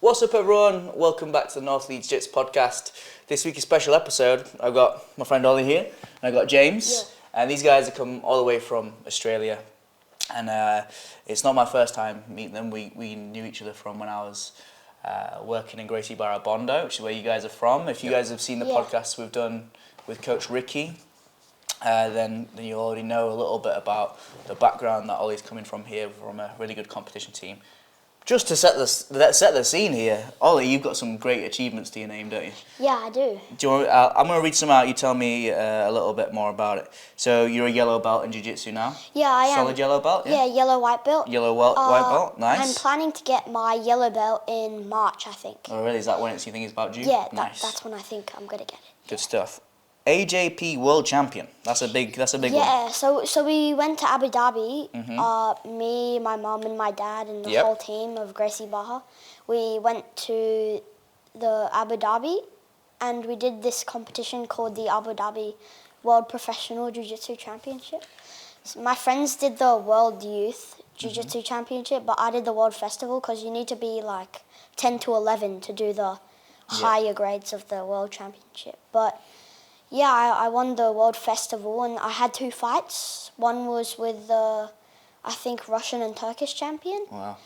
What's up, everyone? Welcome back to the North Leeds Jitz podcast. This week is a special episode. I've got my friend Ollie here, and I've got James. Yeah. And these guys have come all the way from Australia. And it's not my first time meeting them. We knew each other from when I was working in Gracie Barra Bondi, which is where you guys are from. If you guys have seen the podcasts we've done with Coach Ricky, then you already know a little bit about the background that Ollie's coming from here, from a really good competition team. Just to set the scene here, Ollie, you've got some great achievements to your name, don't you? Yeah, I do. Do you want, I'm going to read some out. You tell me a little bit more about it. So you're a yellow belt in jiu-jitsu now? Yeah, I am. Solid yellow belt? Yeah, yellow white belt. Yellow white belt, nice. I'm planning to get my yellow belt in March, I think. Oh, really? Is that when you think it's about due? Yeah, nice. that's when I think I'm going to get it. Good stuff. AJP World Champion. That's a big one. Yeah, so we went to Abu Dhabi, me, my mum and my dad and the whole team of Gracie Barra. We went to the Abu Dhabi and we did this competition called the Abu Dhabi World Professional Jiu-Jitsu Championship. So my friends did the World Youth Jiu-Jitsu Championship, but I did the World Festival because you need to be like 10 to 11 to do the higher grades of the World Championship. But yeah, I won the World Festival and I had 2 fights. One was with the, I think, Russian and Turkish champion. Wow.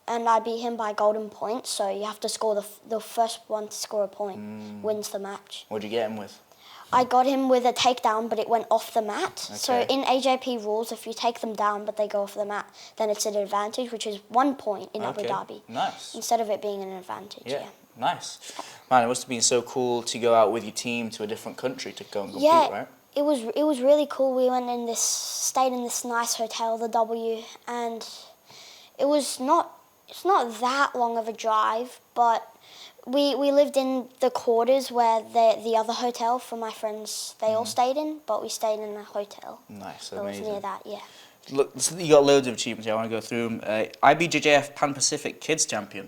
And I beat him by golden points, so you have to score the first one to score a point wins the match. What'd you get him with? I got him with a takedown, but it went off the mat. Okay. So in AJP rules, if you take them down but they go off the mat, then it's an advantage, which is 1 point in Abu Dhabi. Nice. Instead of it being an advantage, yeah. Nice. Man, it must have been so cool to go out with your team to a different country to go and compete, right? It was really cool. We stayed in this nice hotel, the W, and it's not that long of a drive, but we lived in the quarters where the other hotel for my friends, they all stayed in, but we stayed in a hotel. Nice, that amazing. was near that, yeah. Look, so you got loads of achievements here. I want to go through them. IBJJF Pan Pacific Kids Champion.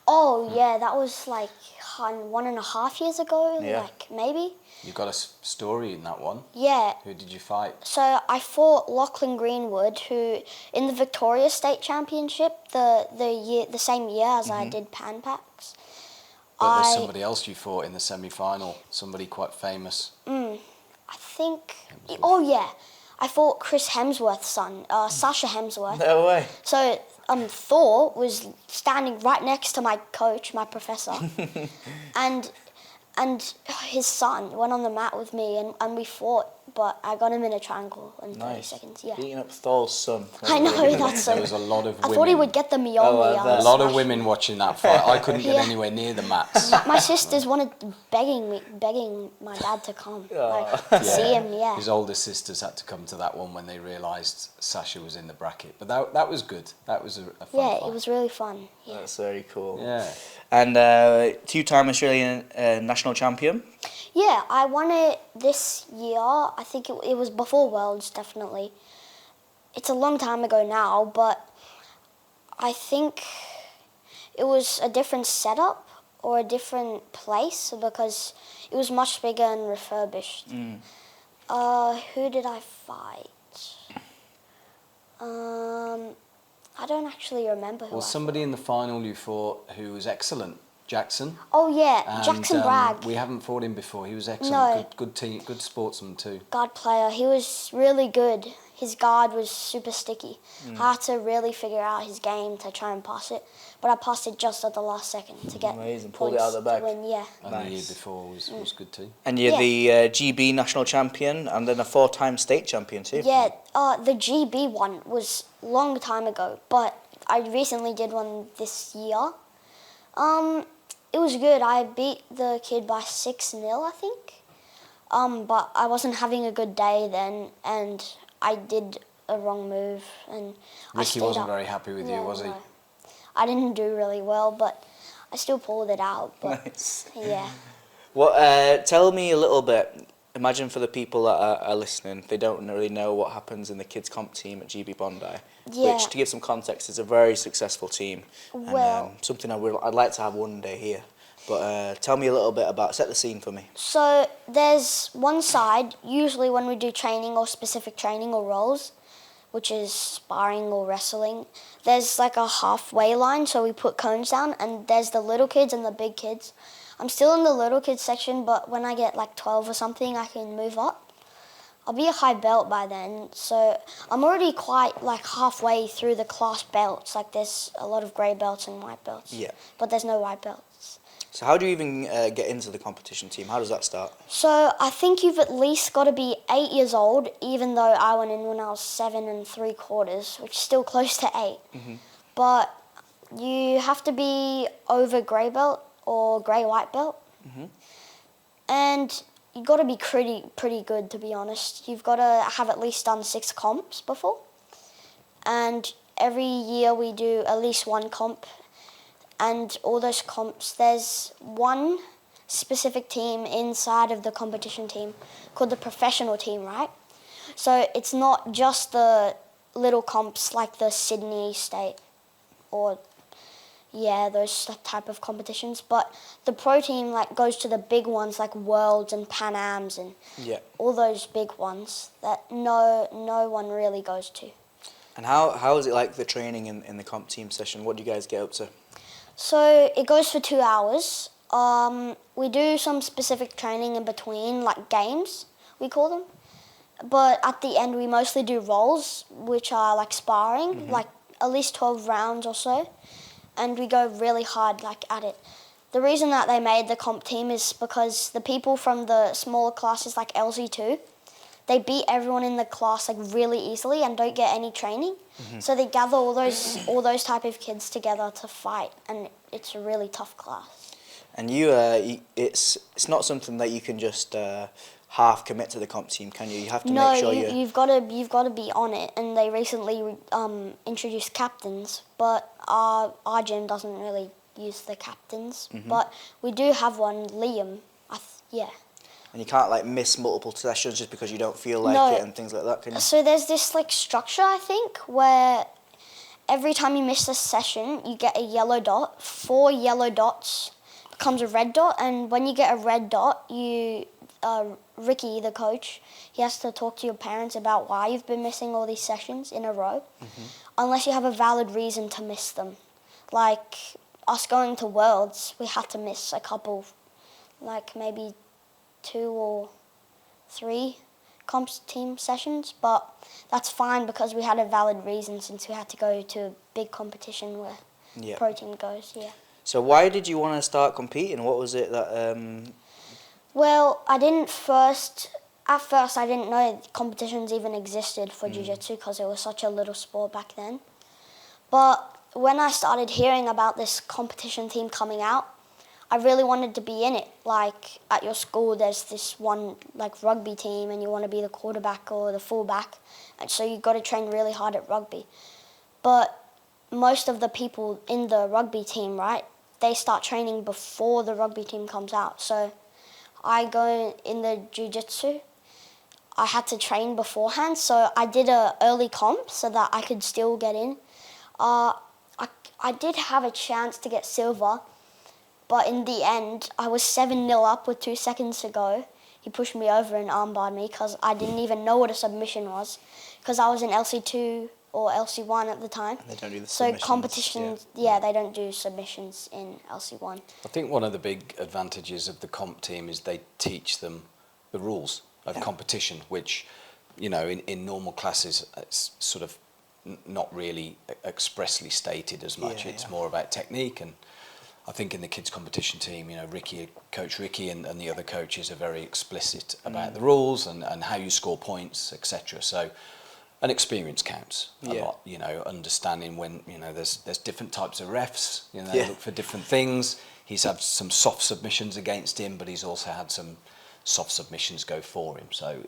Oh, yeah, that was like 1.5 years ago, like maybe. You got a story in that one. Yeah. Who did you fight? So I fought Lachlan Greenwood, who in the Victoria State Championship, the same year as I did Pan Packs. But there's somebody else you fought in the semi-final, somebody quite famous. I think. Oh yeah, I fought Chris Hemsworth's son, Sasha Hemsworth. No way. So Thor was standing right next to my coach, my professor, and his son went on the mat with me and we fought, but I got him in a triangle in 30 seconds. Yeah. Beating up Thor's son. I know, that's so. There was a lot of women. I thought he would get the Mjolnir. A lot of women watching that fight. I couldn't get anywhere near the mats. My sisters wanted begging my dad to come, to see him. Yeah. His older sisters had to come to that one when they realised Sasha was in the bracket. But that was good. That was a fun fight. It was really fun. Yeah. That's very cool. Yeah. And 2-time Australian national champion. Yeah, I won it this year. I think it was before Worlds, definitely. It's a long time ago now, but I think it was a different setup or a different place because it was much bigger and refurbished. Who did I fight? I don't actually remember who I somebody in the final you fought who was excellent. Jackson. Oh yeah, And, Jackson Bragg. We haven't fought him before. He was excellent. No. Good team, good sportsman too. Guard player. He was really good. His guard was super sticky. I had to really figure out his game to try and pass it, but I passed it just at the last second to get Amazing. Pulled it out of the bag. to win. Yeah. And the year before was good too. And you're the GB national champion and then a 4-time state champion too. Yeah. The GB one was a long time ago, but I recently did one this year. It was good. I beat the kid by 6-0, I think. But I wasn't having a good day then, and I did a wrong move, and Ricky wasn't very happy with you, was he? No. I didn't do really well, but I still pulled it out. But Nice. yeah. Well, tell me a little bit. Imagine for the people that are listening, they don't really know what happens in the kids comp team at GB Bondi. Yeah. Which, to give some context, is a very successful team. Well, and something I'd like to have one day here. But tell me a little bit set the scene for me. so there's one side, usually when we do training or specific training or roles, which is sparring or wrestling. There's like a halfway line, so we put cones down, and there's the little kids and the big kids. I'm still in the little kids section, but when I get like 12 or something, I can move up. I'll be a high belt by then, so I'm already quite like halfway through the class belts. Like there's a lot of grey belts and white belts. Yeah. But there's no white belts. So how do you even get into the competition team? How does that start? So I think you've at least got to be 8 years old, even though I went in when I was 7 3/4, which is still close to 8. But you have to be over grey belt or grey-white belt. And you've got to be pretty good, to be honest. You've got to have at least done 6 comps before. And every year we do at least 1 comp. And all those comps, there's one specific team inside of the competition team called the professional team, right? So it's not just the little comps like the Sydney State or those type of competitions, but the pro team like goes to the big ones like Worlds and Pan Ams and all those big ones that no one really goes to. And how is it like the training in the comp team session? What do you guys get up to? So it goes for 2 hours. We do some specific training in between, like games, we call them. But at the end, we mostly do rolls, which are like sparring, like at least 12 rounds or so. And we go really hard like at it. The reason that they made the comp team is because the people from the smaller classes like LC2, they beat everyone in the class like really easily and don't get any training. So they gather all those type of kids together to fight, and it's a really tough class. And it's not something that you can just half commit to the comp team, can you? You have to make sure you've got to be on it. And they recently introduced captains, but our gym doesn't really use the captains. But we do have one, Liam. And you can't like miss multiple sessions just because you don't feel like it and things like that, can you? So there's this like structure, I think, where every time you miss a session, you get a yellow dot. 4 yellow dots becomes a red dot, and when you get a red dot, Ricky, the coach, he has to talk to your parents about why you've been missing all these sessions in a row, unless you have a valid reason to miss them. Like us going to Worlds, we had to miss a couple, like maybe 2 or 3 comp team sessions, but that's fine because we had a valid reason since we had to go to a big competition where pro team goes. So why did you want to start competing? What was it that... Well, at first I didn't know competitions even existed for Jiu-Jitsu because it was such a little sport back then. But when I started hearing about this competition team coming out, I really wanted to be in it. Like at your school, there's this one like rugby team, and you want to be the quarterback or the fullback, and so you've got to train really hard at rugby. But most of the people in the rugby team, right, they start training before the rugby team comes out. So I go in the jiu-jitsu. I had to train beforehand, so I did a early comp so that I could still get in. I did have a chance to get silver. But in the end, I was 7-0 up with 2 seconds to go. He pushed me over and armbarred me because I didn't even know what a submission was, because I was in LC2 or LC1 at the time. And they don't do the so submissions. Competitions, they don't do submissions in LC1. I think one of the big advantages of the comp team is they teach them the rules of competition, which, you know, in normal classes, it's sort of not really expressly stated as much. It's more about technique, and I think in the kids competition team, you know, Coach Ricky and the other coaches are very explicit about the rules and how you score points, etc. So, and experience counts a lot, you know, understanding when, you know, there's different types of refs, you know, they look for different things. He's had some soft submissions against him, but he's also had some soft submissions go for him. So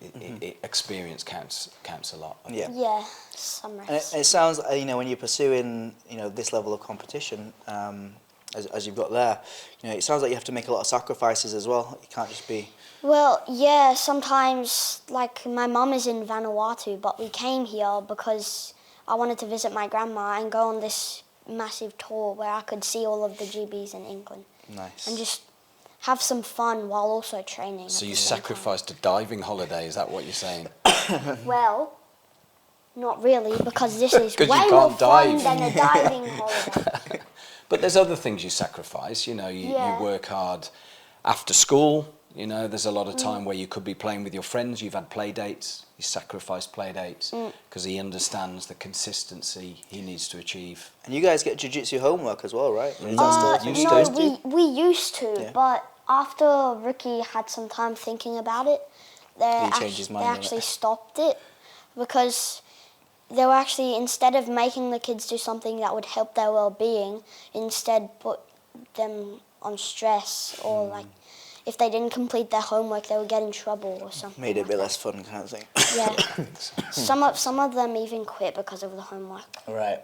experience counts a lot. Yeah, some refs. And it sounds, you know, when you're pursuing, you know, this level of competition, as you've got there, you know, it sounds like you have to make a lot of sacrifices as well. You can't just be... Well, yeah, sometimes, like, my mum is in Vanuatu, but we came here because I wanted to visit my grandma and go on this massive tour where I could see all of the GBs in England. Nice. And just have some fun while also training. So you sacrificed a diving holiday, is that what you're saying? Well, Not really, because this is 'Cause you way more can't fun dive. than a diving holiday. But there's other things you sacrifice. You know, you work hard after school. You know, there's a lot of time where you could be playing with your friends. You've had play dates. You sacrifice play dates because he understands the consistency he needs to achieve. And you guys get jiu-jitsu homework as well, right? Is that still No, we used to, but after Ricky had some time thinking about it, they actually stopped it because they were actually, instead of making the kids do something that would help their well-being, instead put them on stress or like if they didn't complete their homework, they would get in trouble or something. Made it a bit less fun, kind of thing. Yeah. some of them even quit because of the homework. Right.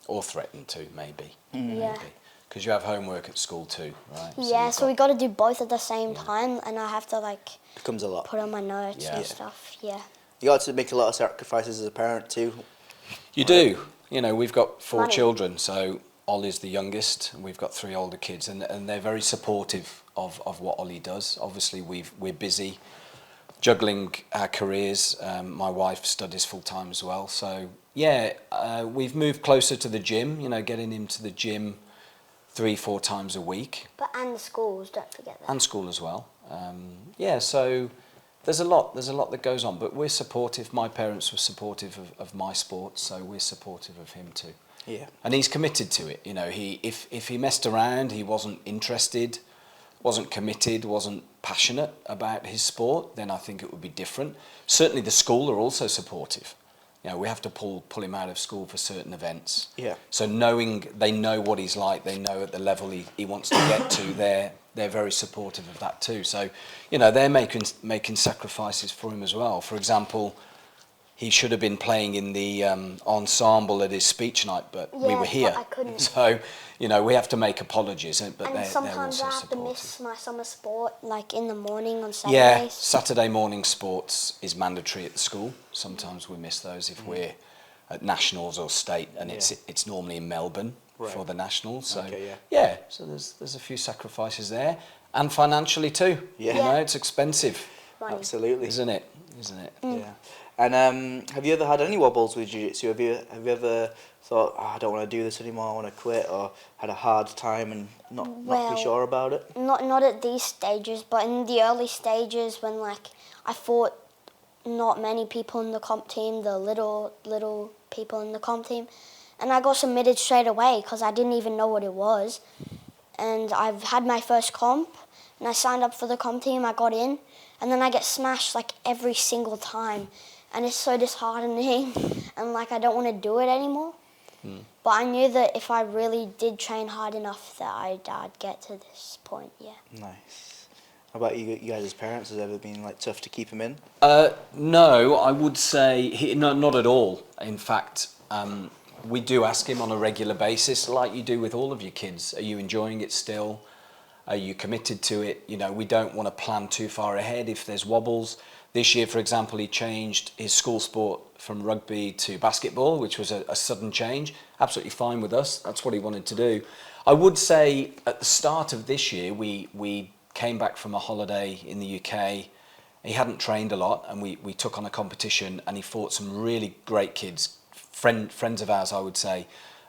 Or threaten to, maybe. Yeah. Because you have homework at school too, right? Yeah, so we got to do both at the same time, and I have to like becomes a lot. Put on my notes and stuff. Yeah. You got to make a lot of sacrifices as a parent too. You do. You know, we've got 4 children, so Ollie's the youngest, and we've got 3 older kids, and they're very supportive of what Ollie does. Obviously, we're busy juggling our careers. My wife studies full time as well, so we've moved closer to the gym. You know, getting him to the gym 3-4 times a week. And the schools, don't forget that. And school as well. So there's a lot that goes on, but we're supportive. My parents were supportive of my sport, so we're supportive of him too. Yeah. And he's committed to it. You know, if he messed around, he wasn't interested, wasn't committed, wasn't passionate about his sport, then I think it would be different. Certainly the school are also supportive. You know, we have to pull him out of school for certain events. Yeah. So they know what he's like, they know at the level he wants to get to, they're very supportive of that too. So, you know, they're making sacrifices for him as well. For example, he should have been playing in the ensemble at his speech night, but we were here. I couldn't. So, you know, we have to make apologies, but they're sometimes also I have supportive. to miss my summer sport, like in the morning on Saturdays. Yeah, Saturday morning sports is mandatory at the school. Sometimes we miss those if we're at nationals or state, and it's normally in Melbourne for the nationals. So so there's a few sacrifices there, and financially too. Yeah, you know, it's expensive. Money. Absolutely, isn't it? Yeah. And have you ever had any wobbles with jiu-jitsu? Have you ever thought, I don't want to do this anymore, I want to quit, or had a hard time and not be sure about it? Not at these stages, but in the early stages when like I fought not many people in the comp team, the little people in the comp team, and I got submitted straight away because I didn't even know what it was. And I've had my first comp, and I signed up for the comp team, I got in, and then I get smashed like every single time. And it's so disheartening, and like I don't want to do it anymore. But I knew that if I really did train hard enough that I'd get to this point, Nice. How about you guys as parents? Has it ever been like tough to keep him in? No, I would say not at all. In fact, we do ask him on a regular basis, like you do with all of your kids. Are you enjoying it still? Are you committed to it? You know, we don't want to plan too far ahead if there's wobbles. This year, for example, he changed his school sport from rugby to basketball, which was a sudden change. Absolutely fine with us. That's what he wanted to do. I would say at the start of this year, we came back from a holiday in the UK. He hadn't trained a lot, and we took on a competition, and he fought some really great kids, friends of ours, I would say.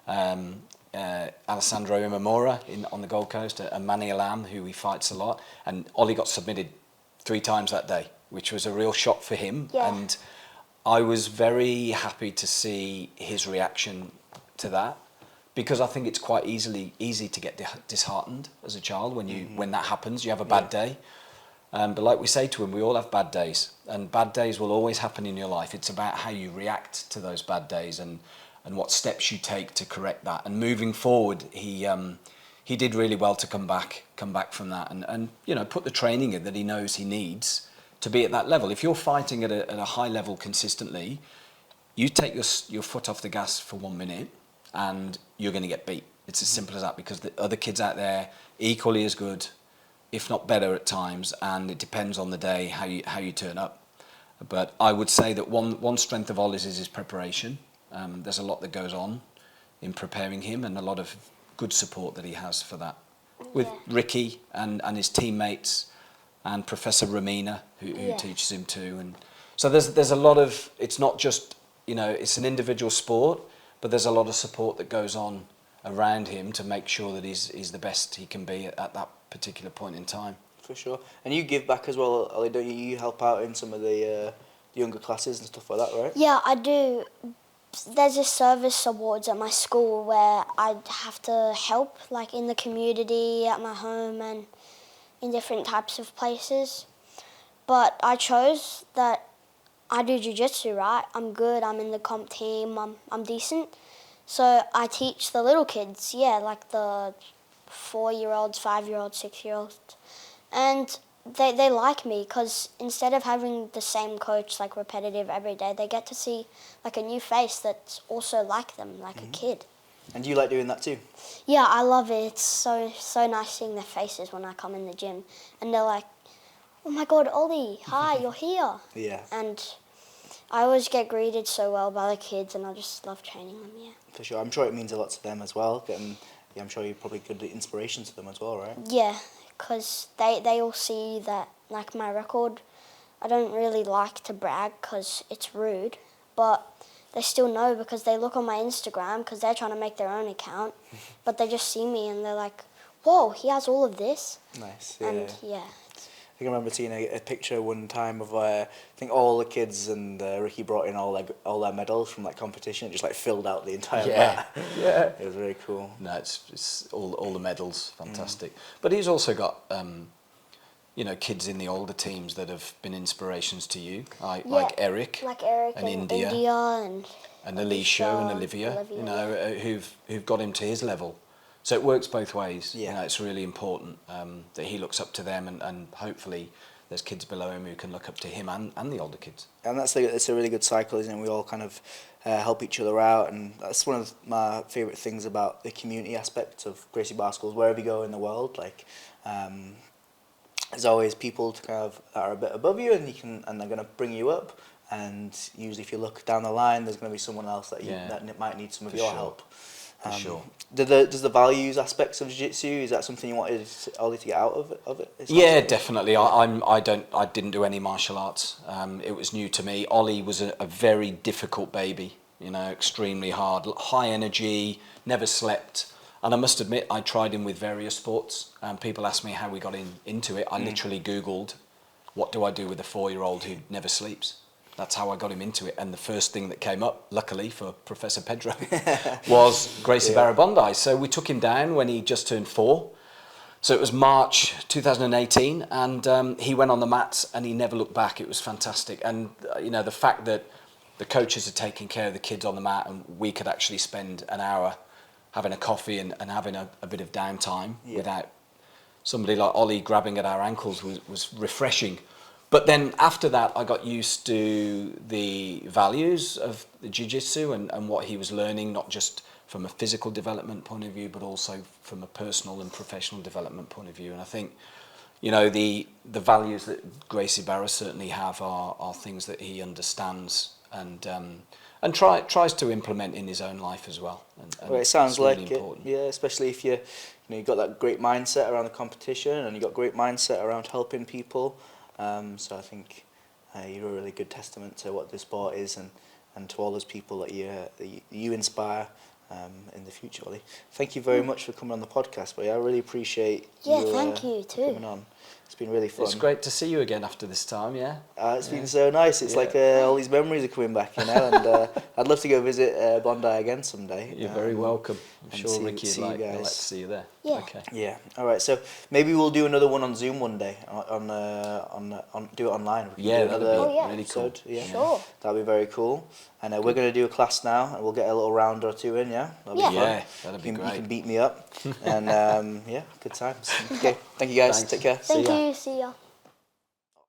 Alessandro Imamura on the Gold Coast, and Manny Alam, who he fights a lot. And Ollie got submitted 3 times that day, which was a real shock for him. And I was very happy to see his reaction to that, because I think it's quite easy to get disheartened as a child when that happens. You have a bad day. But like we say to him, we all have bad days, and bad days will always happen in your life. It's about how you react to those bad days and what steps you take to correct that. And moving forward, he did really well to come back from that and you know, put the training in that he knows he needs to be at that level. If you're fighting at a high level consistently, you take your foot off the gas for 1 minute and you're going to get beat. It's as simple as that, because the other kids out there equally as good, if not better at times, and it depends on the day how you turn up. But I would say that one strength of Ollie's is his preparation. There's a lot that goes on in preparing him, and a lot of good support that he has for that. With Ricky and his teammates, and Professor Romina, who teaches him too. And so there's a lot of, it's not just, you know, it's an individual sport, but there's a lot of support that goes on around him to make sure that he's the best he can be at that particular point in time. For sure. And you give back as well, Ollie, don't you? You help out in some of the younger classes and stuff like that, right? Yeah, I do. There's a service awards at my school where I have to help, like in the community, at my home, and in different types of places. But I chose that I do jiu-jitsu, right? I'm good, I'm in the comp team, I'm decent. So I teach the little kids, like the 4-year-olds, 5-year-olds, 6-year-olds. And they like me because instead of having the same coach, like repetitive every day, they get to see like a new face that's also like them, like a kid. And do you like doing that too? Yeah, I love it. It's so nice seeing their faces when I come in the gym. And they're like, oh my God, Ollie, hi, you're here. Yeah. And I always get greeted so well by the kids, and I just love training them, For sure. I'm sure it means a lot to them as well. I'm sure you're probably good inspiration to them as well, right? Yeah, because they all see that, like my record, I don't really like to brag because it's rude, but they still know because they look on my Instagram because they're trying to make their own account, but they just see me and they're like, whoa, he has all of this. Nice, And I can remember seeing a picture one time of I think all the kids and Ricky brought in all their medals from that competition. It just like filled out the entire mat. Yeah. It was very cool. No, it's all the medals, fantastic. But he's also got you know, kids in the older teams that have been inspirations to you, like Eric, like Eric and and India and Alicia and Olivia, you know, who've got him to his level. So it works both ways. Yeah. You know, it's really important that he looks up to them, and hopefully there's kids below him who can look up to him and the older kids. And it's a really good cycle, isn't it? We all kind of help each other out, and that's one of my favourite things about the community aspect of Gracie Bar Schools. Wherever you go in the world, like there's always people that are a bit above you, and they're going to bring you up. And usually, if you look down the line, there's going to be someone else that might need some of your help. For sure. Does the values aspects of jiu-jitsu, is that something you wanted Ollie to get out of it? Yeah, definitely. I didn't do any martial arts. It was new to me. Ollie was a very difficult baby. You know, extremely hard, high energy, never slept. And I must admit, I tried him with various sports. People asked me how we got into it. I literally Googled, what do I do with a 4-year-old who never sleeps? That's how I got him into it. And the first thing that came up, luckily for Professor Pedro, was Gracie Barra Bondi. So we took him down when he just turned 4. So it was March 2018, and he went on the mats and he never looked back. It was fantastic. And, you know, the fact that the coaches are taking care of the kids on the mat and we could actually spend an hour having a coffee and having a bit of downtime without somebody like Ollie grabbing at our ankles was refreshing. But then after that, I got used to the values of the jiu-jitsu and what he was learning, not just from a physical development point of view, but also from a personal and professional development point of view. And I think, you know, the values that Gracie Barra certainly have are things that he understands and tries to implement in his own life as well. And well, it sounds really like important. it, especially if you've got that great mindset around the competition and you've got great mindset around helping people. So I think you're a really good testament to what the sport is and to all those people that you inspire in the future, Ollie. Thank you very much for coming on the podcast, buddy. I really appreciate you thank you too. coming on. It's been really fun. It's great to see you again after this time, yeah? It's been so nice. It's like all these memories are coming back, you know, and I'd love to go visit Bondi again someday. You're very welcome. I'm sure Ricky see would you like to guys. see you there. Yeah. Okay. Yeah. All right. So maybe we'll do another one on Zoom one day. On do it online. We can Yeah, do that'd another be really cool. episode. Yeah. Sure. That'd be very cool. And we're going to do a class now, and we'll get a little round or two in. Yeah. That'll be fun. Yeah, that'd be You great. can beat me up, and yeah, good times. Okay. Thank you guys. Thanks. Take care. Thank you. See ya.